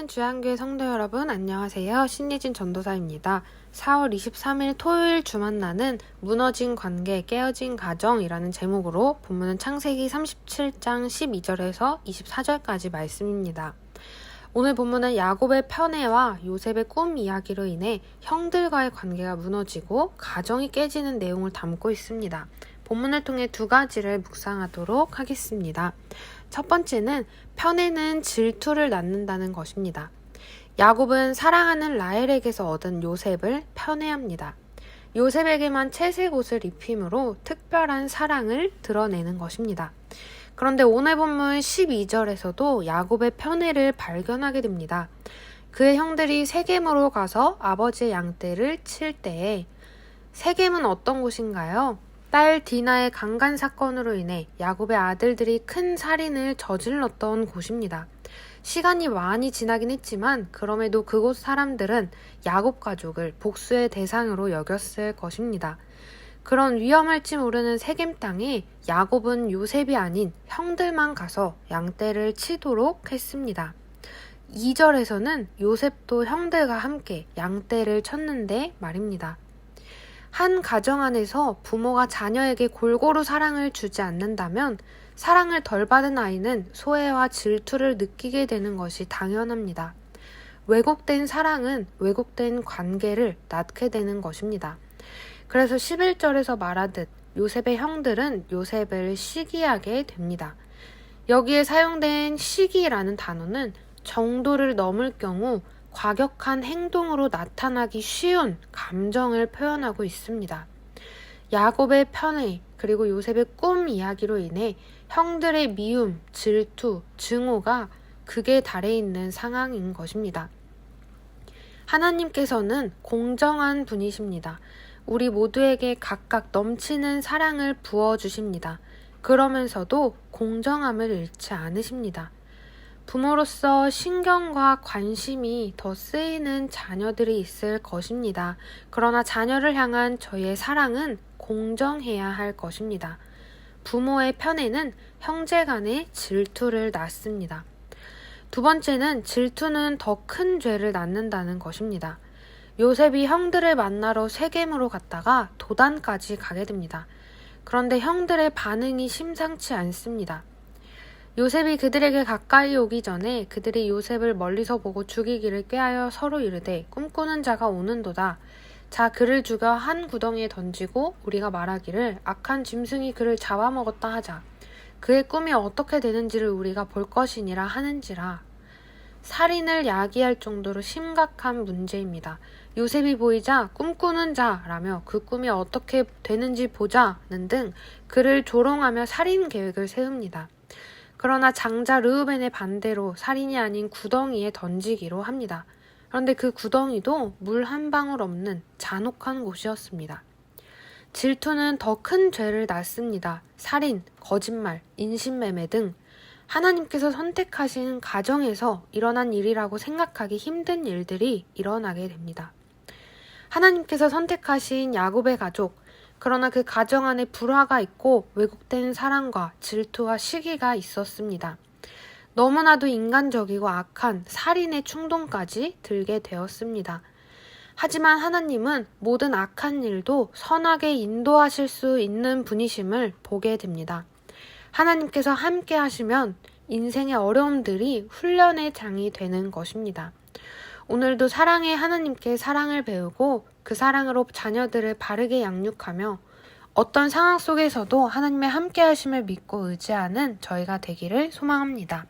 사랑하는 주양교회 성도 여러분, 안녕하세요. 신예진 전도사입니다. 4월 23일 토요일 주만나는 무너진 관계, 깨어진 가정이라는 제목으로 본문은 창세기 37장 12절에서 24절까지 말씀입니다. 오늘 본문은 야곱의 편애와 요셉의 꿈 이야기로 인해 형들과의 관계가 무너지고 가정이 깨지는 내용을 담고 있습니다. 본문을 통해 두 가지를 묵상하도록 하겠습니다. 첫 번째는 편애는 질투를 낳는다는 것입니다. 야곱은 사랑하는 라헬에게서 얻은 요셉을 편애합니다. 요셉에게만 채색 옷을 입힘으로 특별한 사랑을 드러내는 것입니다. 그런데 오늘 본문 12절에서도 야곱의 편애를 발견하게 됩니다. 그의 형들이 세겜으로 가서 아버지의 양떼를 칠 때에 세겜은 어떤 곳인가요? 딸 디나의 강간 사건으로 인해 야곱의 아들들이 큰 살인을 저질렀던 곳입니다. 시간이 많이 지나긴 했지만 그럼에도 그곳 사람들은 야곱 가족을 복수의 대상으로 여겼을 것입니다. 그런 위험할지 모르는 세겜 땅에 야곱은 요셉이 아닌 형들만 가서 양떼를 치도록 했습니다. 2절에서는 요셉도 형들과 함께 양떼를 쳤는데 말입니다. 한 가정 안에서 부모가 자녀에게 골고루 사랑을 주지 않는다면 사랑을 덜 받은 아이는 소외와 질투를 느끼게 되는 것이 당연합니다. 왜곡된 사랑은 왜곡된 관계를 낳게 되는 것입니다. 그래서 11절에서 말하듯 요셉의 형들은 요셉을 시기하게 됩니다. 여기에 사용된 시기라는 단어는 정도를 넘을 경우 과격한 행동으로 나타나기 쉬운 감정을 표현하고 있습니다. 야곱의 편애 그리고 요셉의 꿈 이야기로 인해 형들의 미움, 질투, 증오가 극에 달해 있는 상황인 것입니다. 하나님께서는 공정한 분이십니다. 우리 모두에게 각각 넘치는 사랑을 부어주십니다. 그러면서도 공정함을 잃지 않으십니다. 부모로서 신경과 관심이 더 쓰이는 자녀들이 있을 것입니다. 그러나 자녀를 향한 저희의 사랑은 공정해야 할 것입니다. 부모의 편애는 형제 간의 질투를 낳습니다. 두 번째는 질투는 더 큰 죄를 낳는다는 것입니다. 요셉이 형들을 만나러 세겜으로 갔다가 도단까지 가게 됩니다. 그런데 형들의 반응이 심상치 않습니다. 요셉이 그들에게 가까이 오기 전에 그들이 요셉을 멀리서 보고 죽이기를 꾀하여 서로 이르되 꿈꾸는 자가 오는도다. 자 그를 죽여 한 구덩이에 던지고 우리가 말하기를 악한 짐승이 그를 잡아먹었다 하자. 그의 꿈이 어떻게 되는지를 우리가 볼 것이니라 하는지라. 살인을 야기할 정도로 심각한 문제입니다. 요셉이 보이자 꿈꾸는 자라며 그 꿈이 어떻게 되는지 보자는 등 그를 조롱하며 살인 계획을 세웁니다. 그러나 장자 르우벤의 반대로 살인이 아닌 구덩이에 던지기로 합니다. 그런데 그 구덩이도 물 한 방울 없는 잔혹한 곳이었습니다. 질투는 더 큰 죄를 낳습니다. 살인, 거짓말, 인신매매 등 하나님께서 선택하신 가정에서 일어난 일이라고 생각하기 힘든 일들이 일어나게 됩니다. 하나님께서 선택하신 야곱의 가족, 그러나 그 가정 안에 불화가 있고 왜곡된 사랑과 질투와 시기가 있었습니다. 너무나도 인간적이고 악한 살인의 충동까지 들게 되었습니다. 하지만 하나님은 모든 악한 일도 선하게 인도하실 수 있는 분이심을 보게 됩니다. 하나님께서 함께 하시면 인생의 어려움들이 훈련의 장이 되는 것입니다. 오늘도 사랑의 하나님께 사랑을 배우고 그 사랑으로 자녀들을 바르게 양육하며 어떤 상황 속에서도 하나님의 함께 하심을 믿고 의지하는 저희가 되기를 소망합니다.